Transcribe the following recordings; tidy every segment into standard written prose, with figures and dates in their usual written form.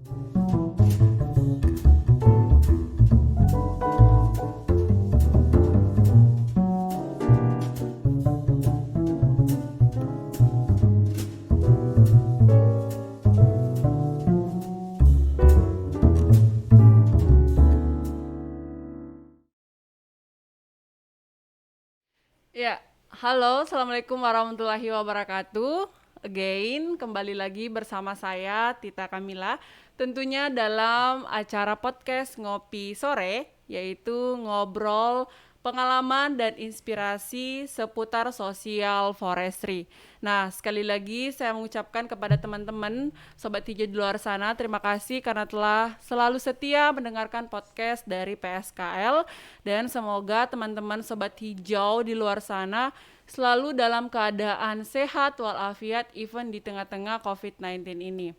Ya, halo, assalamualaikum warahmatullahi wabarakatuh. Again, kembali lagi bersama saya Tita Kamila. Tentunya dalam acara podcast Ngopi Sore, yaitu ngobrol pengalaman dan inspirasi seputar sosial forestry. Nah, sekali lagi saya mengucapkan kepada teman-teman Sobat Hijau di luar sana, terima kasih karena telah selalu setia mendengarkan podcast dari PSKL, dan semoga teman-teman Sobat Hijau di luar sana selalu dalam keadaan sehat walafiat even di tengah-tengah COVID-19 ini.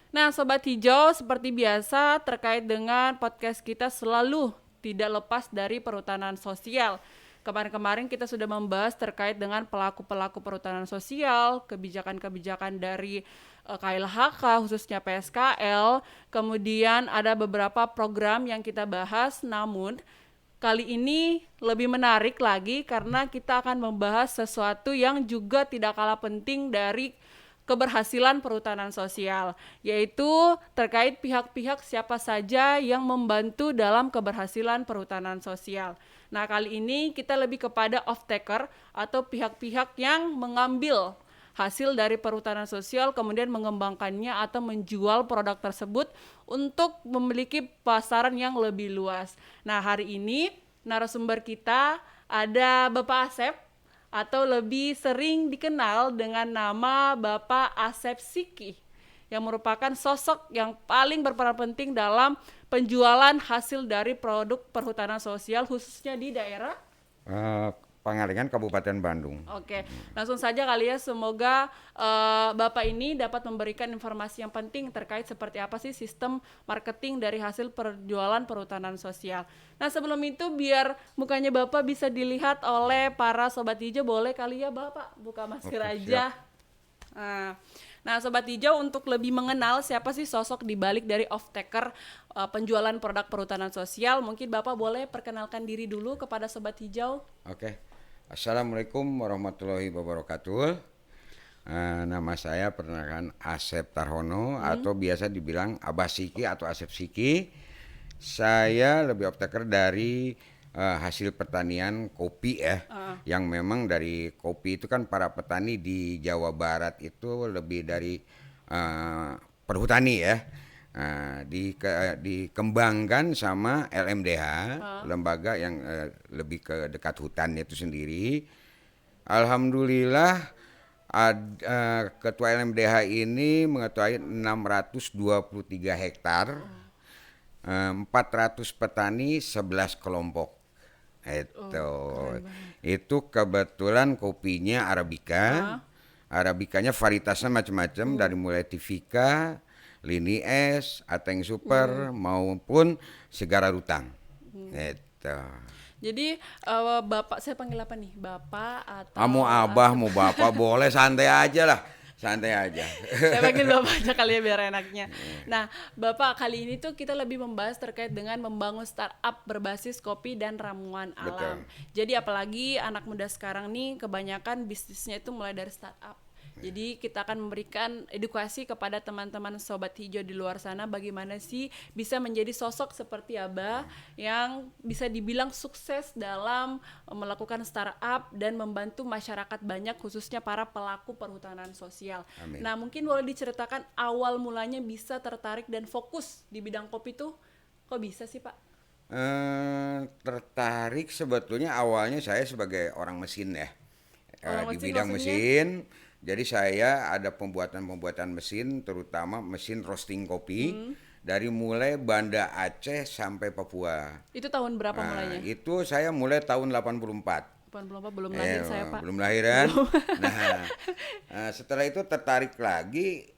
Nah, Sobat Hijau, seperti biasa terkait dengan podcast kita selalu tidak lepas dari perhutanan sosial. Kemarin-kemarin kita sudah membahas terkait dengan pelaku-pelaku perhutanan sosial, kebijakan-kebijakan dari KLHK khususnya PSKL, kemudian ada beberapa program yang kita bahas, namun kali ini lebih menarik lagi karena kita akan membahas sesuatu yang juga tidak kalah penting dari keberhasilan perhutanan sosial, yaitu terkait pihak-pihak siapa saja yang membantu dalam keberhasilan perhutanan sosial. Nah, kali ini kita lebih kepada off-taker atau pihak-pihak yang mengambil hasil dari perhutanan sosial kemudian mengembangkannya atau menjual produk tersebut untuk memiliki pasaran yang lebih luas. Nah, hari ini narasumber kita ada Bapak Asep, atau lebih sering dikenal dengan nama Bapak Asep Siki, yang merupakan sosok yang paling berperan penting dalam penjualan hasil dari produk perhutanan sosial khususnya di daerah Pangalengan Kabupaten Bandung. Oke, langsung saja kali ya. Semoga Bapak ini dapat memberikan informasi yang penting terkait seperti apa sih sistem marketing dari hasil penjualan perhutanan sosial. Nah, sebelum itu biar mukanya Bapak bisa dilihat oleh para Sobat Hijau, boleh kali ya Bapak buka masker Oke, aja. siap. Nah, Sobat Hijau, untuk lebih mengenal siapa sih sosok di balik dari off-taker penjualan produk perhutanan sosial, mungkin Bapak boleh perkenalkan diri dulu kepada Sobat Hijau. Oke. Assalamualaikum warahmatullahi wabarakatuh. Nama saya perkenalkan Asep Tarhono atau biasa dibilang Abah Siki atau Asep Siki. Saya lebih optaker dari hasil pertanian kopi ya. Yang memang dari kopi itu kan para petani di Jawa Barat itu lebih dari perhutani ya. Dikembangkan sama LMDH, lembaga yang lebih ke dekat hutan itu sendiri. Alhamdulillah ketua LMDH ini mengetahui 623 hektar, 400 petani, 11 kelompok. Itu kebetulan kopinya Arabica. Arabikanya varietasnya macam-macam dari mulai Tivika, Lini S, Ateng Super maupun Segara Rutang. Itu. Jadi Bapak, saya panggil apa nih? Bapak atau Mau abah, mau bapak boleh, santai aja lah. Santai aja. saya panggil Bapak aja kali ya biar enaknya. Nah, Bapak, kali ini tuh kita lebih membahas terkait dengan membangun startup berbasis kopi dan ramuan alam. Betul. Jadi apalagi anak muda sekarang nih kebanyakan bisnisnya itu mulai dari startup. Jadi kita akan memberikan edukasi kepada teman-teman Sobat Hijau di luar sana bagaimana sih bisa menjadi sosok seperti Abah yang bisa dibilang sukses dalam melakukan startup dan membantu masyarakat banyak khususnya para pelaku perhutanan sosial. Amin. Nah, mungkin boleh diceritakan awal mulanya bisa tertarik dan fokus di bidang kopi tuh kok bisa sih Pak? Tertarik sebetulnya awalnya saya sebagai orang mesin ya. Orang Di mesin bidang maksudnya? mesin. Jadi saya ada pembuatan mesin, terutama mesin roasting kopi dari mulai Banda Aceh sampai Papua. Itu tahun berapa mulanya? Itu saya mulai tahun 84. 84 belum lahir saya Pak. Belum lahiran. Nah, setelah itu tertarik lagi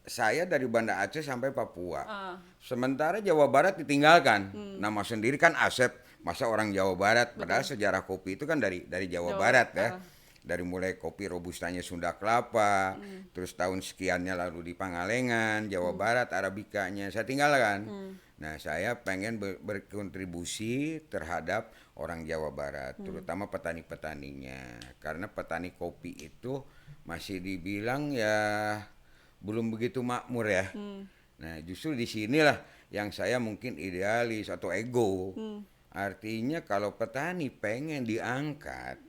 saya dari Banda Aceh sampai Papua. Sementara Jawa Barat ditinggalkan. Nama sendiri kan Asep, masa orang Jawa Barat, padahal sejarah kopi itu kan dari Jawa Barat ya. Dari mulai kopi robustanya Sunda Kelapa, terus tahun sekiannya lalu di Pangalengan, Jawa Barat, Arabikanya saya tinggalkan. Nah, saya pengen berkontribusi terhadap orang Jawa Barat, terutama petani-petaninya. Karena petani kopi itu masih dibilang ya belum begitu makmur ya. Nah, justru di sinilah yang saya mungkin idealis atau ego. Artinya kalau petani pengen diangkat,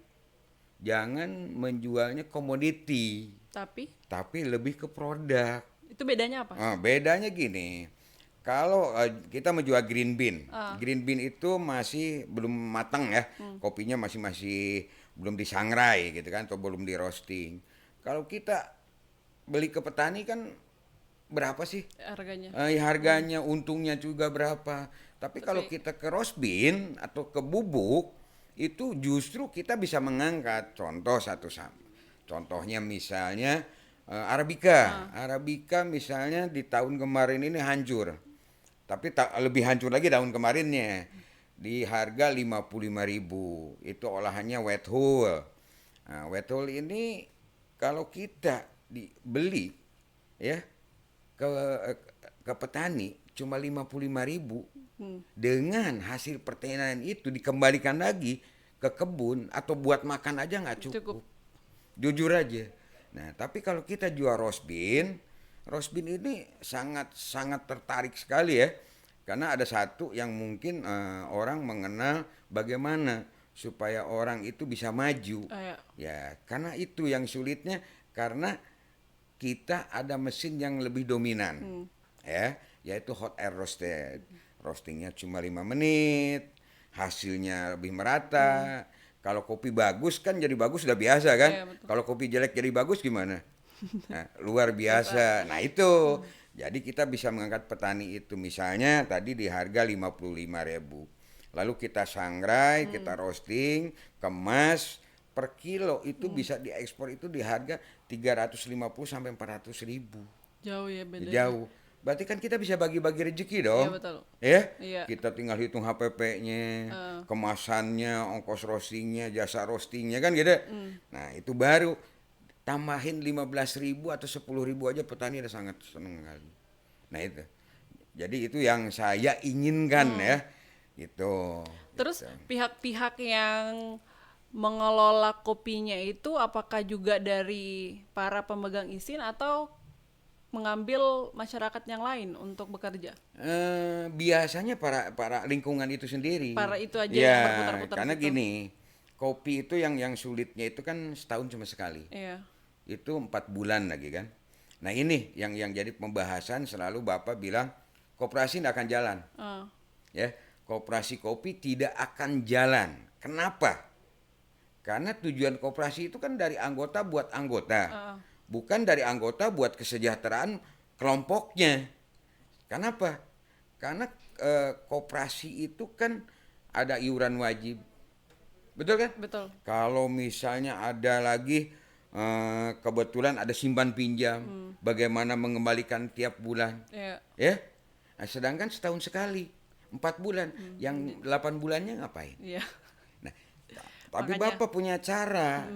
jangan menjualnya komoditi, Tapi tapi lebih ke produk. itu bedanya apa? Bedanya gini, kalau kita menjual green bean itu masih belum matang ya, kopinya masih masih belum disangrai gitu kan, atau belum di roasting. Kalau kita beli ke petani kan berapa sih? Harganya. Harganya, untungnya juga berapa. Tapi kalau Tapi kita ke roast bean atau ke bubuk, itu justru kita bisa mengangkat contoh contohnya misalnya Arabica. Arabica misalnya di tahun kemarin ini hancur. Tapi lebih hancur lagi tahun kemarinnya. Di harga 55.000. Itu olahannya wet hull. Nah, wet hull ini kalau kita dibeli ya ke ke petani cuma 55.000, dengan hasil pertanian itu dikembalikan lagi ke kebun atau buat makan aja nggak cukup. cukup. Jujur aja. Nah, tapi kalau kita jual roast bean ini sangat sangat tertarik sekali ya. Karena ada satu yang mungkin orang mengenal bagaimana supaya orang itu bisa maju. Ya. Ya, karena itu yang sulitnya, karena kita ada mesin yang lebih dominan. Ya, yaitu hot air roasted. Roastingnya cuma 5 menit, hasilnya lebih merata. Kalau kopi bagus kan jadi bagus sudah biasa kan. Iya, betul. Kalau kopi jelek jadi bagus gimana? Nah, luar biasa. Nah, itu. Jadi kita bisa mengangkat petani itu misalnya tadi di harga 55.000. Lalu kita sangrai, kita roasting, kemas, per kilo itu bisa diekspor itu di harga 350 sampai 400.000. Jauh ya bedanya. Jauh. Berarti kan kita bisa bagi-bagi rezeki dong. Iya, betul. Ya? Iya. Kita tinggal hitung HPP-nya, kemasannya, ongkos roastingnya, jasa roastingnya kan gitu. Nah, itu baru tambahin 15.000 atau 10.000 aja petani udah sangat seneng kali. Nah, itu. Jadi itu yang saya inginkan ya. Gitu. Terus Gitu. pihak-pihak yang mengelola kopinya itu apakah juga dari para pemegang izin atau mengambil masyarakat yang lain untuk bekerja? Biasanya para lingkungan itu sendiri. Para itu aja Ya, yang berputar-putar karena situ. gini, kopi itu yang sulitnya itu kan setahun cuma sekali. Iya. Itu 4 bulan lagi kan. Nah, ini yang jadi pembahasan selalu Bapak bilang koperasi tidak akan jalan. Ya, koperasi kopi tidak akan jalan. Kenapa? Karena tujuan koperasi itu kan dari anggota buat anggota. Bukan dari anggota buat kesejahteraan kelompoknya. Kenapa? Karena koperasi itu kan ada iuran wajib. Betul kan? Betul. Kalau misalnya ada lagi kebetulan ada simpan pinjam, bagaimana mengembalikan tiap bulan. Iya. Ya. Nah, sedangkan setahun sekali, 4 bulan. Yang 8 bulannya ngapain? Iya. Nah, tapi Makanya- Bapak punya cara.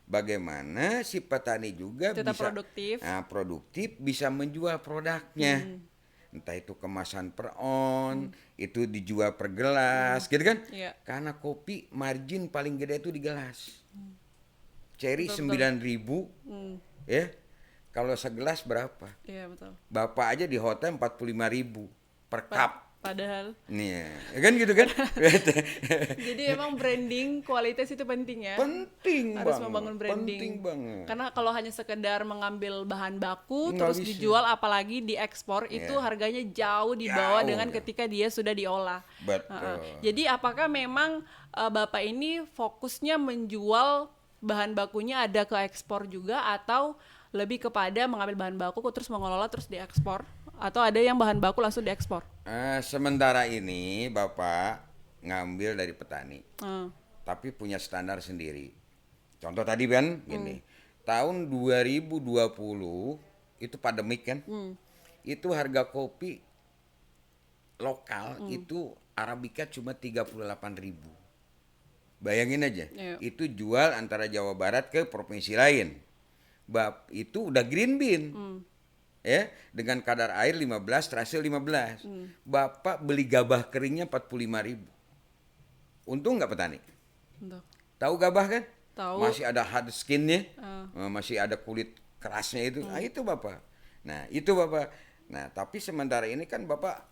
Bagaimana si petani juga Tetap bisa produktif. produktif bisa menjual produknya. Entah itu kemasan per on, itu dijual per gelas, gitu kan? Iya. Karena kopi margin paling gede itu di gelas. Cherry Betul, 9.000, ya. Kalau segelas berapa? Iya, betul. Bapak aja di hotel 45.000 per cup. Padahal Nih, ya kan gitu kan? jadi emang branding kualitas itu penting ya. Penting Harus banget. membangun branding. Penting banget. Karena kalau hanya sekedar mengambil bahan baku Nggak terus bisa. dijual apalagi diekspor itu Iya. harganya jauh di bawah Jauh, dengan jauh. ketika dia sudah diolah. Betul. Jadi apakah memang Bapak ini fokusnya menjual bahan bakunya ada ke ekspor juga atau lebih kepada mengambil bahan baku terus mengelola terus diekspor atau ada yang bahan baku langsung diekspor? Sementara ini Bapak ngambil dari petani, Hmm. tapi punya standar sendiri. Contoh tadi kan gini, tahun 2020 itu pandemik kan, itu harga kopi lokal itu Arabica cuma 38.000. Bayangin aja, Iya. itu jual antara Jawa Barat ke provinsi lain. Itu udah green bean. Ya, dengan kadar air 15, terhasil 15. Bapak beli gabah keringnya 45.000. Untung nggak petani. Tuh. Tahu gabah kan? Tahu. Masih ada hard skinnya, Ah. masih ada kulit kerasnya itu. Nah, itu Bapak. Nah, itu Bapak. Nah, tapi sementara ini kan Bapak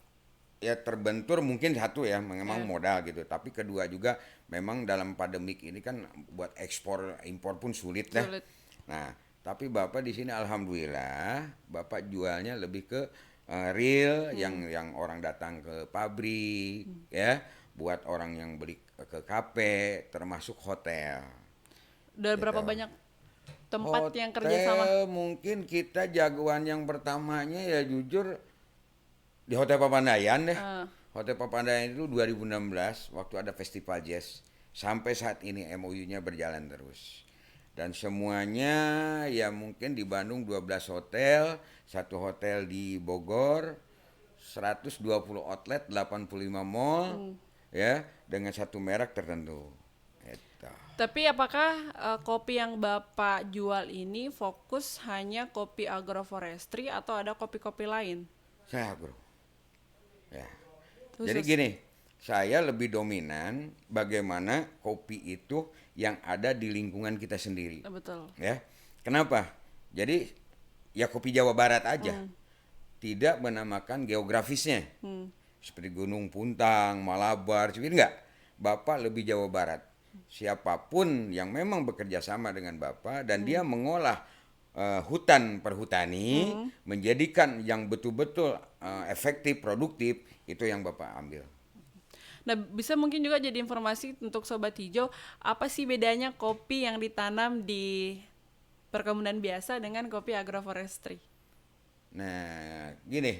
ya terbentur mungkin satu ya, memang Iya. modal gitu. Tapi kedua juga memang dalam pandemik ini kan buat ekspor impor pun sulit lah. Sulit. Nah, tapi Bapak di sini alhamdulillah Bapak jualnya lebih ke real yang orang datang ke pabrik ya, buat orang yang beli ke kafe termasuk hotel. Udah berapa Gitu. banyak tempat yang kerja sama? Hotel mungkin kita jagoan yang pertamanya ya jujur di Hotel Papandayan deh. Ah. Hotel Papandayan itu 2016 waktu ada festival jazz. Sampai saat ini MOU-nya berjalan terus. Dan semuanya ya mungkin di Bandung 12 hotel, satu hotel di Bogor, 120 outlet, 85 mall, ya dengan satu merek tertentu. Gitu. Tapi apakah kopi yang Bapak jual ini fokus hanya kopi agroforestry atau ada kopi-kopi lain? Saya bro. Ya. Khusus. Jadi gini, saya lebih dominan bagaimana kopi itu yang ada di lingkungan kita sendiri. Betul. Ya. Kenapa? Jadi ya kopi Jawa Barat aja. Tidak menamakan geografisnya. Seperti Gunung Puntang, Malabar, seperti enggak. Bapak lebih Jawa Barat. Siapapun yang memang bekerja sama dengan Bapak dan dia mengolah hutan perhutani menjadikan yang betul-betul efektif, produktif, itu yang Bapak ambil. Nah, bisa mungkin juga jadi informasi untuk Sobat Hijau, apa sih bedanya kopi yang ditanam di perkebunan biasa dengan kopi agroforestry? Nah, gini,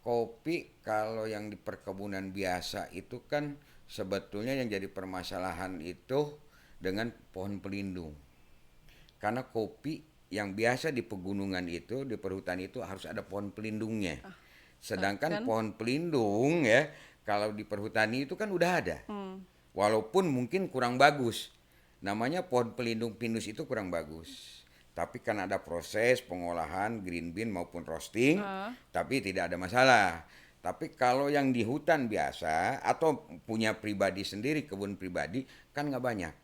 kopi kalau yang di perkebunan biasa itu kan sebetulnya yang jadi permasalahan itu dengan pohon pelindung. Karena kopi yang biasa di pegunungan itu, di perhutan itu harus ada pohon pelindungnya. Sedangkan kan? pohon pelindung ya, kalau di perhutani itu kan udah ada. Walaupun mungkin kurang bagus. Namanya pohon pelindung pinus itu kurang bagus. Tapi kan ada proses pengolahan green bean maupun roasting, tapi tidak ada masalah. Tapi kalau yang di hutan biasa atau punya pribadi sendiri, kebun pribadi, kan nggak banyak.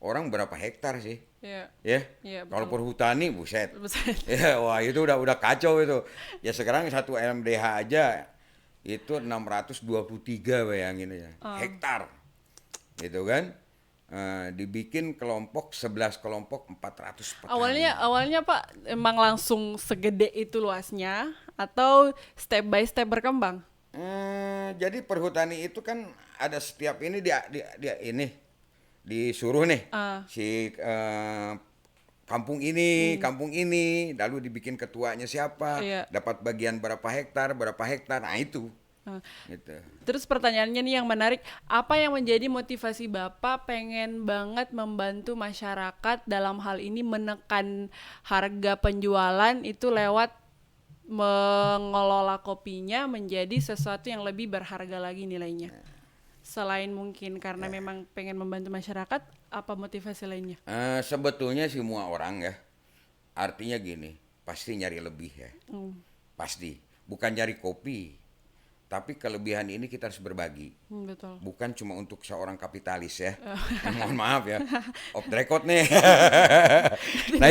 Orang berapa hektar sih? Iya. Ya, Iya, kalau betul. perhutani buset. Buset. Ya, wah itu udah kacau itu. Ya sekarang satu LMDH aja itu 623 bayangin ya. Hektar. Gitu kan? Dibikin kelompok 11 kelompok 400 petani. Awalnya Pak emang langsung segede itu luasnya atau step by step berkembang? Jadi perhutani itu kan ada setiap ini dia ini disuruh nih si kampung ini, lalu dibikin ketuanya siapa, Iya. dapat bagian berapa hektar, nah itu. Ah. Gitu. Terus pertanyaannya nih yang menarik, apa yang menjadi motivasi Bapak pengen banget membantu masyarakat dalam hal ini menekan harga penjualan itu lewat mengelola kopinya menjadi sesuatu yang lebih berharga lagi nilainya? Selain mungkin karena memang pengen membantu masyarakat, apa motivasi lainnya? Sebetulnya semua orang ya, artinya gini, pasti nyari lebih ya, pasti. Bukan nyari kopi, tapi kelebihan ini kita harus berbagi. Betul. Bukan cuma untuk seorang kapitalis ya. Mohon maaf ya. Off the record nih. Nah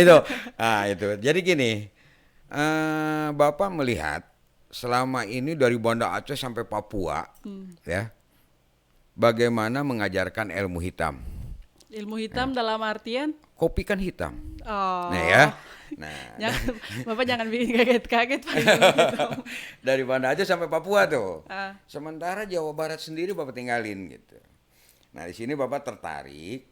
itu. Jadi gini, Bapak melihat selama ini dari Banda Aceh sampai Papua, ya, bagaimana mengajarkan ilmu hitam. Ilmu hitam dalam artian? Kopi kan hitam. Oh. Nah ya. Nah, Bapak jangan bikin kaget-kaget Pak. Ilmu hitam. dari Banda Aceh sampai Papua tuh. Ah. Sementara Jawa Barat sendiri Bapak tinggalin gitu. Nah di sini Bapak tertarik,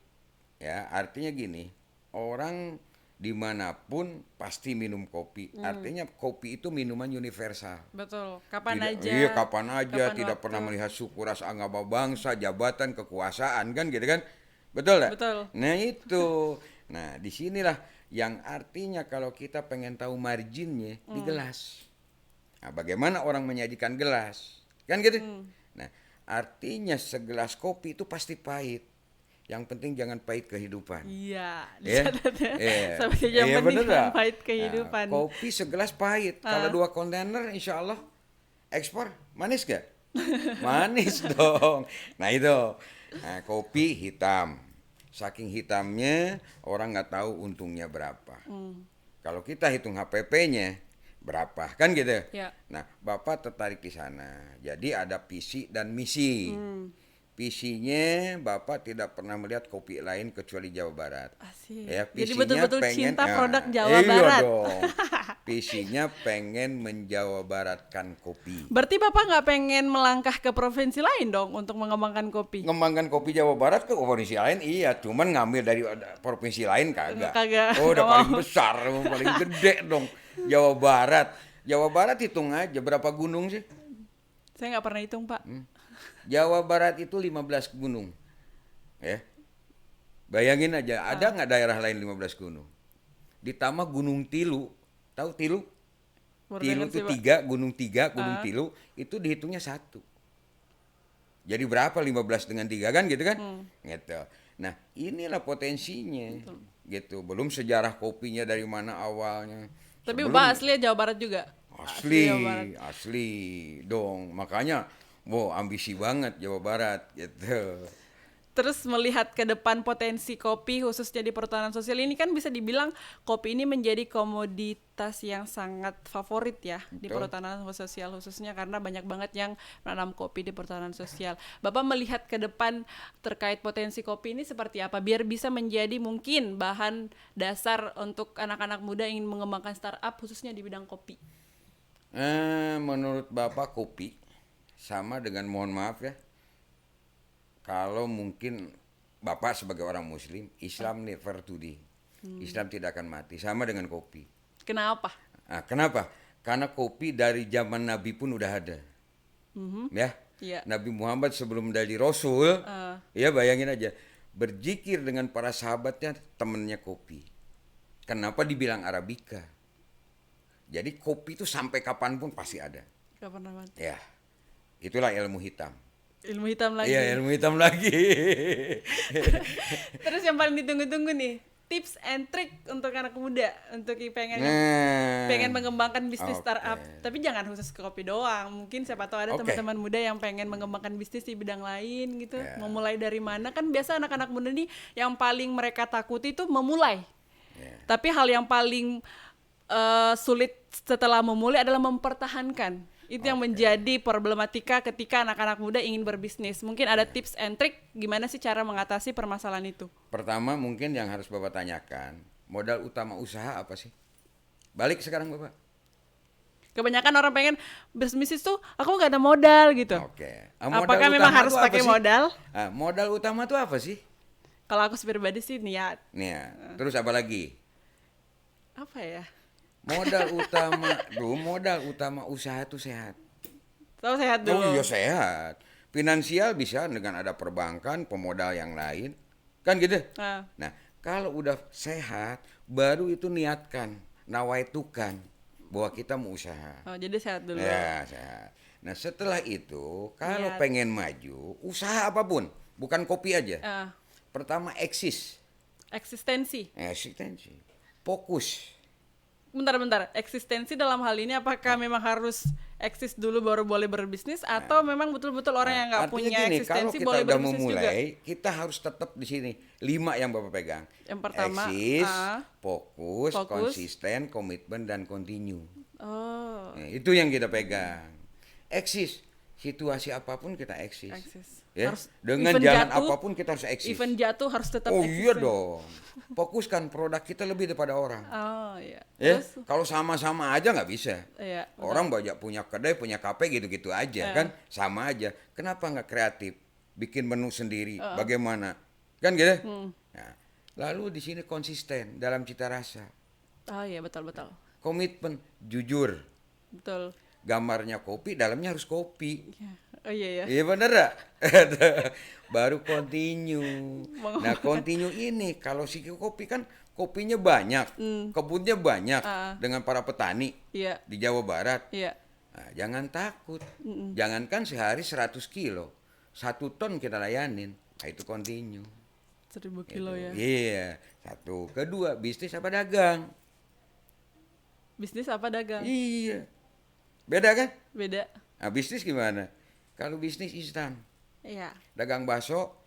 ya artinya gini, orang dimanapun pasti minum kopi. Artinya kopi itu minuman universal. Betul. Kapan Tidak, aja? iya kapan aja, kapan tidak waktu. pernah melihat suku ras agama bangsa, jabatan, kekuasaan kan gitu kan. Betul tak? Betul. Nah itu. Nah disinilah yang artinya kalau kita pengen tahu marginnya di gelas. Nah, bagaimana orang menyajikan gelas? Kan gitu. Nah artinya segelas kopi itu pasti pahit. Yang penting jangan pahit kehidupan. Iya, Ya, dicatat ya. iya, Sampai yang iya penting bener jangan dah. pahit Nah, kehidupan. kopi segelas pahit. Kalau 2 kontainer, insya Allah ekspor manis gak? Manis dong. Nah itu, nah, kopi hitam. Saking hitamnya orang nggak tahu untungnya berapa. Kalau kita hitung HPP-nya berapa, kan gitu. Ya. Nah, Bapak tertarik di sana. Jadi ada visi dan misi. Visinya Bapak tidak pernah melihat kopi lain kecuali Jawa Barat. Asik. Ya, Jadi visinya betul-betul pengen cinta produk Jawa iya Barat. dong. Visinya pengen menjawa baratkan kopi. Berarti Bapak nggak pengen melangkah ke provinsi lain dong untuk mengembangkan kopi? Ngembangkan kopi Jawa Barat ke provinsi lain iya, cuman ngambil dari provinsi lain kagak. Kagak, Oh, udah nggak paling mau. besar, paling gede dong. Jawa Barat. Jawa Barat hitung aja berapa gunung sih? Saya nggak pernah hitung, Pak. Jawa Barat itu 15 gunung. Ya. Bayangin aja, ada nggak daerah lain 15 gunung? Ditambah Gunung Tilu. Tahu Tilu? Baru Tilu dengar itu sih, Pak. tiga, Gunung Tilu itu dihitungnya 1. Jadi berapa 15 dengan 3 kan gitu kan? Gitu. Nah, inilah potensinya. Gitu. Belum sejarah kopinya dari mana awalnya. Tapi Sebelum Bapak asli Jawa Barat juga? Jawa Barat. asli dong. Makanya wow, ambisi banget Jawa Barat gitu. Terus melihat ke depan potensi kopi khususnya di perhutanan sosial ini kan bisa dibilang kopi ini menjadi komoditas yang sangat favorit ya di Betul. perhutanan sosial khususnya karena banyak banget yang menanam kopi di perhutanan sosial. Bapak melihat ke depan terkait potensi kopi ini seperti apa biar bisa menjadi mungkin bahan dasar untuk anak-anak muda yang ingin mengembangkan startup khususnya di bidang kopi. Menurut Bapak kopi sama dengan mohon maaf ya. Kalau mungkin Bapak sebagai orang Muslim, Islam never to die. Islam tidak akan mati. Sama dengan kopi. Kenapa? Nah, kenapa? Karena kopi dari zaman Nabi pun udah ada. Ya, Iya. Nabi Muhammad sebelum dari Rasul, ya bayangin aja, berzikir dengan para sahabatnya temennya kopi. Kenapa dibilang Arabica? Jadi kopi itu sampai kapanpun pasti ada. Gak pernah mati. Ya, itulah ilmu hitam. Ilmu hitam lagi. Iya, ilmu hitam lagi. Terus yang paling ditunggu-tunggu nih, tips and trick untuk anak muda untuk pengen mengembangkan bisnis Oke. startup. Tapi jangan khusus ke kopi doang. Mungkin siapa tahu ada Oke. teman-teman muda yang pengen mengembangkan bisnis di bidang lain gitu. Ya. Memulai dari mana? Kan biasa anak-anak muda nih yang paling mereka takuti itu memulai. Ya. Tapi hal yang paling sulit setelah memulai adalah mempertahankan. Itu yang menjadi problematika ketika anak-anak muda ingin berbisnis. Mungkin ada tips and trick gimana sih cara mengatasi permasalahan itu? Pertama mungkin yang harus Bapak tanyakan, modal utama usaha apa sih? Balik sekarang Bapak. Kebanyakan orang pengen bisnis itu aku nggak ada modal gitu. Oke. Apakah memang harus pakai modal? Modal utama itu apa sih? Kalau aku pribadi sih niat. Nih, ya. Terus apa lagi? Apa ya? Modal utama usaha itu sehat. Tahu sehat dulu. Oh iya sehat. Finansial bisa dengan ada perbankan, pemodal yang lain. Kan gitu? Ah, Nah, kalau udah sehat, baru itu niatkan, nawaitukan bahwa kita mau usaha. oh, jadi sehat dulu. Ya, sehat. Nah, setelah itu, kalau Niat. pengen maju, usaha apapun, bukan kopi aja. Ah, Pertama, eksistensi. eksistensi. Fokus. Bentar. Eksistensi dalam hal ini apakah memang harus eksis dulu baru boleh berbisnis atau memang betul-betul orang yang nggak Artinya punya gini, eksistensi kalau kita boleh udah berbisnis juga? memulai, kita harus tetap di sini. 5 yang Bapak pegang. Yang pertama, eksis, fokus. konsisten, komitmen, dan continue. Oh, Nah, itu yang kita pegang. Eksis, situasi apapun kita eksis. eksis. Ya, Harus dengan even jalan jatuh, apapun kita harus eksis. Event jatuh harus tetap Oh eksis. iya dong. Fokuskan produk kita lebih daripada orang. Oh iya. Ya, Terus, kalau sama-sama aja nggak bisa. iya. Orang banyak punya kedai, punya kafe gitu-gitu aja kan, sama aja. Kenapa nggak kreatif? Bikin menu sendiri, bagaimana? Kan gitu? Nah, lalu di sini konsisten dalam cita rasa, Oh iya betul. komitmen, jujur. Betul. Gambarnya kopi, dalamnya harus kopi. Iya. Oh iya ya. Iya bener gak? Baru continue. Nah continue ini kalau si kopi kan kopinya banyak, kebunnya banyak dengan para petani Iya. di Jawa Barat. Iya. Nah, jangan takut, jangankan sehari 100 kilo, 1 ton kita layanin. Nah, itu continue. 1000 kilo Gitu. ya. Iya, satu. Kedua, bisnis apa dagang? Bisnis apa dagang? Iya, beda kan? Beda. Nah, bisnis gimana? Kalau bisnis instan, Iya. dagang bakso,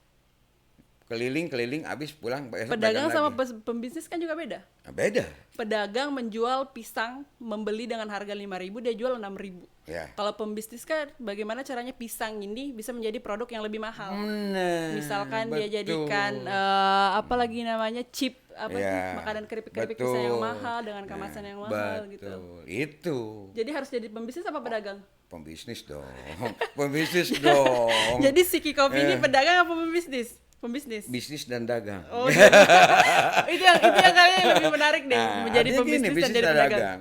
keliling-keliling, habis pulang, besok dagang Pedagang sama lagi. pembisnis kan juga beda. Nah, beda. Pedagang menjual pisang, membeli dengan harga 5.000, dia jual 6.000. Ya. Kalau pembisnis kan bagaimana caranya pisang ini bisa menjadi produk yang lebih mahal. Nah, Misalkan dia betul. jadikan apa lagi namanya chip apa Ya, sih makanan keripik-keripik pisang yang betul. mahal dengan kemasan Nah, yang mahal gitu. betul. Itu Jadi harus jadi pembisnis apa pedagang? pembisnis dong. Pembisnis dong. Jadi Siki Kopi ini Eh. pedagang apa pembisnis? Pembisnis. Bisnis dan dagang. Oh, jadi itu yang kayaknya lebih menarik deh, Nah, menjadi artinya pembisnis dan bisnis jadi dan pedagang. dagang.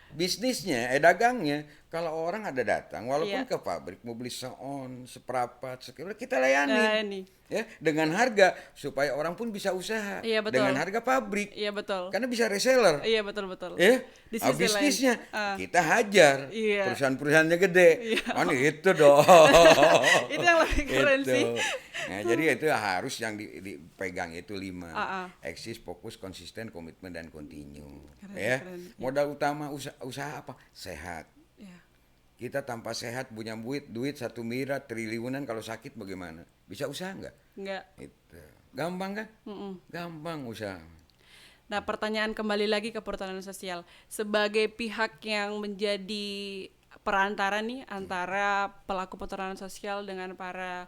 Bisnisnya, dagangnya, kalau orang ada datang, walaupun Iya. ke pabrik mau beli seon, seperapat, sekilo, kita layani. Nah, ini. Ya, dengan harga supaya orang pun bisa usaha Iya, betul. dengan harga pabrik. Iya betul. Karena bisa reseller. Iya betul. Ya, Di sisi lain, bisnisnya ah. kita hajar, Iya. perusahaan-perusahaannya gede, Iya. kan itu dong. Itu yang lebih keren Itu. sih. Nah, jadi itu harus yang dipegang itu 5. Ah. Eksis, fokus, konsisten, komitmen dan continue. Keren, Ya, keren. Ya. modal utama usaha apa? Sehat. Iya. Kita tanpa sehat punya duit 1 miliar triliunan, kalau sakit bagaimana? Bisa usaha nggak? Enggak. Itu. Gampang kan? Mm-mm. Gampang usaha. Nah, pertanyaan kembali lagi ke perhutanan sosial. Sebagai pihak yang menjadi perantara nih antara pelaku perhutanan sosial dengan para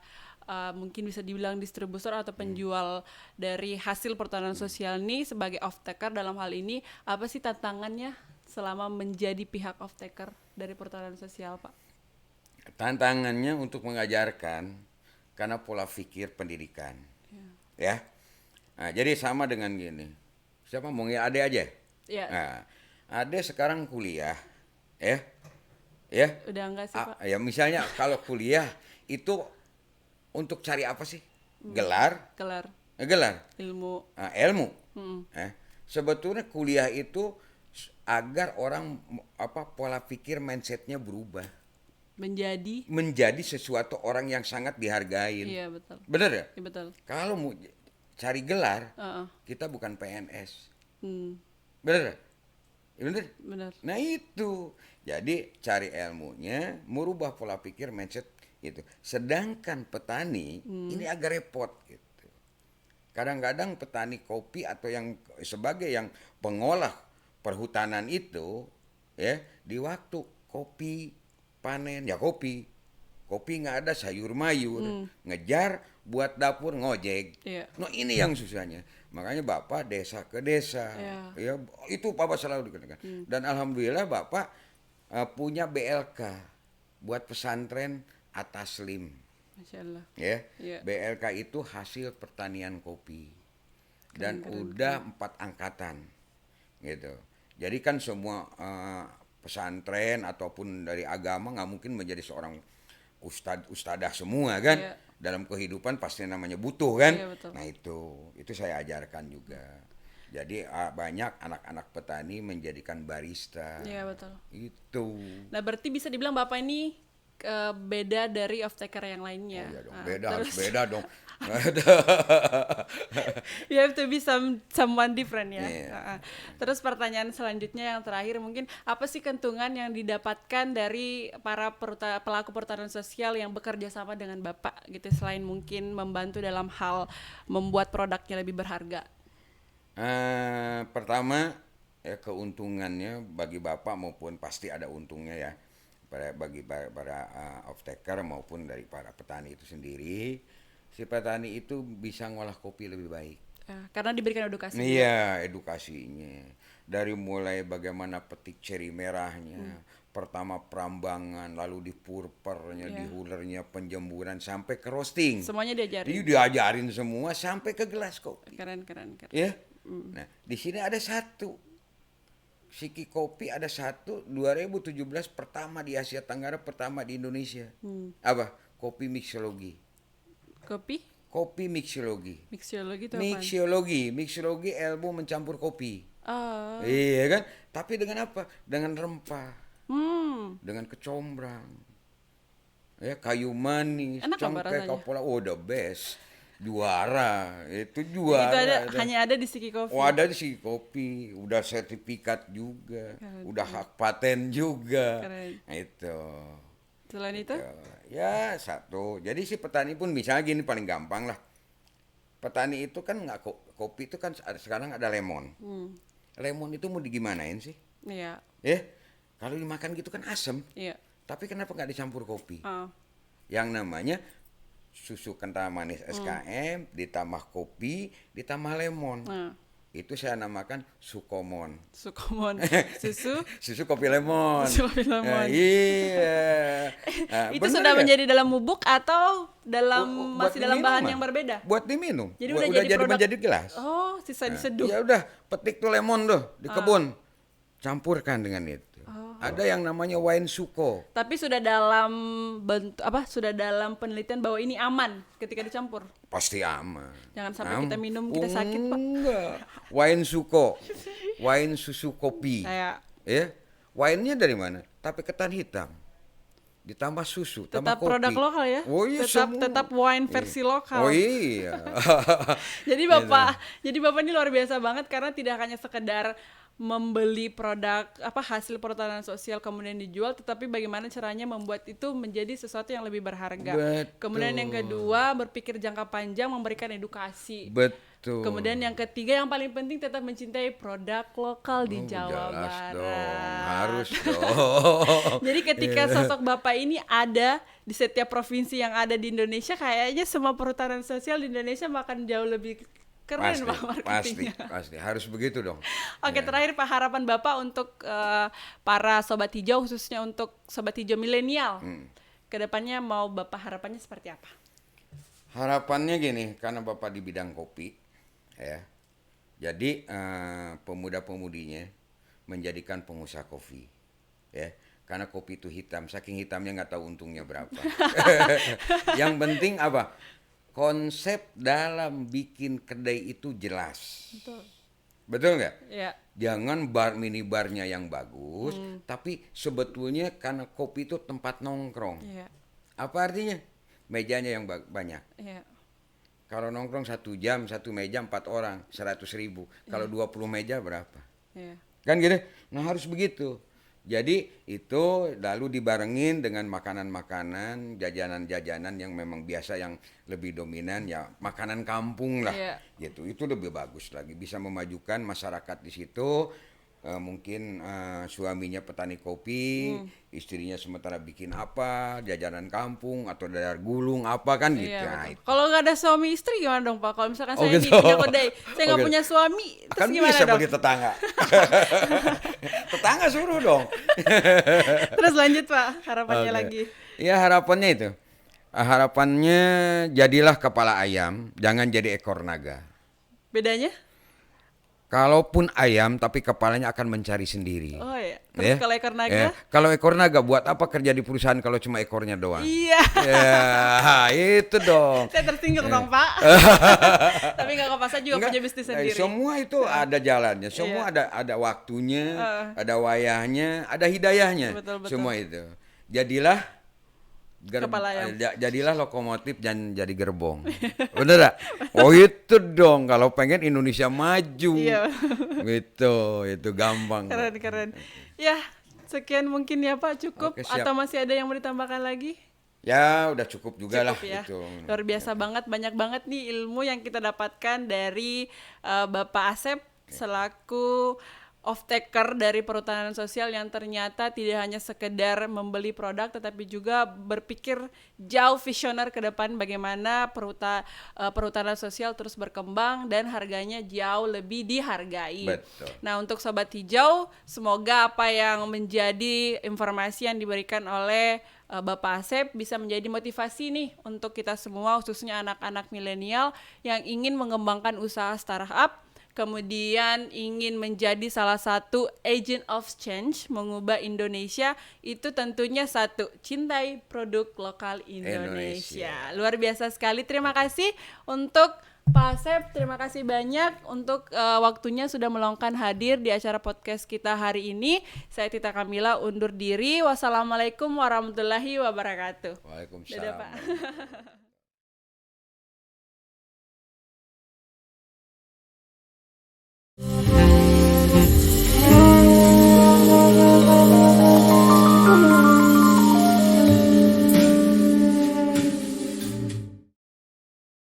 mungkin bisa dibilang distributor atau penjual dari hasil perhutanan sosial nih, sebagai off-taker dalam hal ini, apa sih tantangannya selama menjadi pihak off-taker dari perhutanan sosial, Pak? Tantangannya untuk mengajarkan karena pola pikir pendidikan. Ya. Nah, jadi sama dengan gini. Siapa mau Ade aja? Iya. Nah, Ade sekarang kuliah, ya. Ya. Udah enggak sih, Pak? Ya misalnya kalau kuliah itu untuk cari apa sih? Gelar, Kelar gelar, ilmu. ilmu. Mm-mm. Sebetulnya kuliah itu agar orang pola pikir mindsetnya berubah, menjadi sesuatu orang yang sangat dihargain. Iya, betul. Bener ya? Iya, betul. Kalau mau cari gelar, Heeh. kita bukan PNS. Hmm, Bener? Ya bener? benar. Nah itu. Jadi cari ilmunya, merubah pola pikir, mindset gitu. Sedangkan petani ini agak repot gitu. Kadang-kadang petani kopi atau yang sebagai yang pengolah perhutanan itu, ya, di waktu kopi panen ya kopi nggak ada, sayur mayur, ngejar buat dapur, ngojek. Iya. Nah ini yang susahnya. Makanya Bapak desa ke desa, Iya. ya itu Bapak selalu dikatakan. Dan alhamdulillah Bapak punya BLK buat pesantren Ataslim. Masya Allah. Ya, Iya. BLK itu hasil pertanian kopi dan Keren, udah 4 angkatan, gitu. Jadi kan semua pesantren ataupun dari agama nggak mungkin menjadi seorang ustadah semua kan. Iya. Dalam kehidupan pasti namanya butuh kan. Iya, betul. Nah itu saya ajarkan juga. Jadi banyak anak-anak petani menjadikan barista. Iya, betul. Itu. Nah, berarti bisa dibilang Bapak ini beda dari off-taker yang lainnya. Oh iya dong, Nah, beda harus terus beda dong. you have to be someone different ya. Iya. Terus pertanyaan selanjutnya yang terakhir mungkin, apa sih keuntungan yang didapatkan dari para pelaku perhutanan sosial yang bekerja sama dengan Bapak gitu, selain mungkin membantu dalam hal membuat produknya lebih berharga? Pertama ya, keuntungannya bagi Bapak maupun pasti ada untungnya ya, bagi para off-taker maupun dari para petani itu sendiri. Si petani itu bisa ngolah kopi lebih baik. Karena diberikan edukasi. Iya, edukasinya. Dari mulai bagaimana petik ceri merahnya, pertama perambangan, lalu dipurpernya, dihulernya, penjemburan, sampai ke roasting. Semuanya diajarin. Jadi diajarin semua sampai ke gelas kopi. Keren. Ya. Nah, di sini ada satu. Siki Kopi ada satu 2017 pertama di Asia Tenggara, pertama di Indonesia. Apa? Kopi mixologi. Kopi mixologi. Mixologi itu apa? Mixologi ilmu mencampur kopi. Oh. Iya kan? Tapi dengan apa? Dengan rempah, dengan kecombrang, ya kayu manis, Enak apa cengkeh, rasanya? kapula, oh the best. juara, itu Itu ada juara. hanya ada di Siki Coffee. Oh ada sih kopi, udah sertifikat juga, Keren, udah hak paten juga. Keren. Nah, itu. Selain itu? Ya satu. Jadi si petani pun misalnya gini paling gampang lah. Petani itu kan nggak kopi itu kan sekarang ada lemon. Hmm, Lemon itu mau digimanain sih? iya, Ya, kalau dimakan gitu kan asem. iya. Tapi kenapa nggak dicampur kopi? Ah, Yang namanya susu kental manis SKM ditambah kopi ditambah lemon. nah, Itu saya namakan sukomon. Sukomon, susu, Susu kopi lemon. susu kopi lemon. Iya. Nah, Itu bener sudah nggak? menjadi dalam bubuk atau dalam Buat masih dalam bahan diminum, yang mah. berbeda? Buat diminum. Jadi Udah udah jadi produk. menjadi gelas. Oh, sisa Nah, diseduh. ya udah, petik tuh lemon tuh di kebun. Campurkan dengan itu. Oh. Ada yang namanya wine suko. Tapi sudah dalam bentuk apa? Sudah dalam penelitian bahwa ini aman ketika dicampur. Pasti aman. Jangan sampai kita minum kita sakit, Pak. Enggak. Wine suko. Wine susu kopi. Kayak Ya. Wine-nya dari mana? Tape ketan hitam. Ditambah susu, tambah tetap kopi. produk lokal ya. Oh iya, tetap semua. tetap wine versi lokal. Oh iya. Jadi Bapak ini luar biasa banget karena tidak hanya sekedar membeli produk apa hasil perhutanan sosial kemudian dijual, tetapi bagaimana caranya membuat itu menjadi sesuatu yang lebih berharga. Betul. Kemudian yang kedua, berpikir jangka panjang, memberikan edukasi. Betul. Kemudian yang ketiga yang paling penting tetap mencintai produk lokal di Jawa Jelas Barat. dong, harus dong. Jadi ketika sosok Bapak ini ada di setiap provinsi yang ada di Indonesia, kayaknya semua perhutanan sosial di Indonesia akan jauh lebih keren Pak marketingnya. Pasti harus begitu dong. Oke, terakhir Pak, harapan Bapak untuk para sobat hijau, khususnya untuk sobat hijau milenial. Kedepannya mau Bapak harapannya seperti apa? Harapannya gini, karena Bapak di bidang kopi, ya. Jadi pemuda-pemudinya menjadikan pengusaha kopi, ya. Karena kopi itu hitam, saking hitamnya nggak tahu untungnya berapa. Yang penting apa? Konsep dalam bikin kedai itu jelas. Betul. Betul nggak? Ya. Jangan minibarnya yang bagus, tapi sebetulnya karena kopi itu tempat nongkrong. Iya. Apa artinya? Mejanya yang banyak. Iya. Kalau nongkrong 1 jam, 1 meja 4 orang, 100.000. Kalau 20 meja berapa? Iya. Kan gitu? Nah harus begitu. Jadi itu lalu dibarengin dengan makanan-makanan, jajanan-jajanan yang memang biasa yang lebih dominan ya makanan kampung lah. Iya. Gitu. Itu lebih bagus lagi, bisa memajukan masyarakat di situ. Mungkin suaminya petani kopi, istrinya sementara bikin apa, jajanan kampung atau dadar gulung apa kan gitu. Iya, Nah, betul. itu. Kalau nggak ada suami istri gimana dong Pak? Kalau misalkan Oh, saya gitu. nih punya kedai, saya nggak Oh, gitu. punya suami, terus Kan gimana bisa dong? bagi tetangga. Tetangga suruh dong. Terus lanjut Pak, harapannya Oke. lagi. Ya harapannya itu. Harapannya jadilah kepala ayam, jangan jadi ekor naga. Bedanya? Kalaupun ayam tapi kepalanya akan mencari sendiri. Oh ya. Terus Ya. kalau ekor naga? Ya. Kalau ekor naga buat apa kerja di perusahaan kalau cuma ekornya doang? Iya. Ya, itu dong. Saya tersinggung dong Pak. Tapi nggak apa-apa, saya juga Enggak, punya bisnis sendiri. semua itu ada jalannya, semua ada waktunya, ada wayahnya, ada hidayahnya. Betul, betul. Semua itu. Jadilah Kepala ayam. jadilah lokomotif dan jadi gerbong. Bener gak? Oh itu dong kalau pengen Indonesia maju. Iya. Gitu, itu gampang. kok. Keren. Ya, sekian mungkin ya Pak, cukup. Oke, siap. Atau masih ada yang mau ditambahkan lagi? Ya udah cukup juga lah Cukup ya. gitu. Luar biasa banget, banyak banget nih ilmu yang kita dapatkan dari Bapak Asep selaku off-taker dari perhutanan sosial yang ternyata tidak hanya sekedar membeli produk tetapi juga berpikir jauh visioner ke depan bagaimana perhutanan sosial terus berkembang dan harganya jauh lebih dihargai. Betul. Nah, untuk sobat hijau, semoga apa yang menjadi informasi yang diberikan oleh Bapak Asep bisa menjadi motivasi nih untuk kita semua, khususnya anak-anak milenial yang ingin mengembangkan usaha startup, kemudian ingin menjadi salah satu agent of change, mengubah Indonesia, itu tentunya satu, cintai produk lokal Indonesia. Luar biasa sekali, terima kasih untuk Pak Asep, terima kasih banyak untuk waktunya sudah meluangkan hadir di acara podcast kita hari ini. Saya Tita Kamila undur diri. Wassalamualaikum warahmatullahi wabarakatuh. Waalaikumsalam. Dadah Pak. Bye.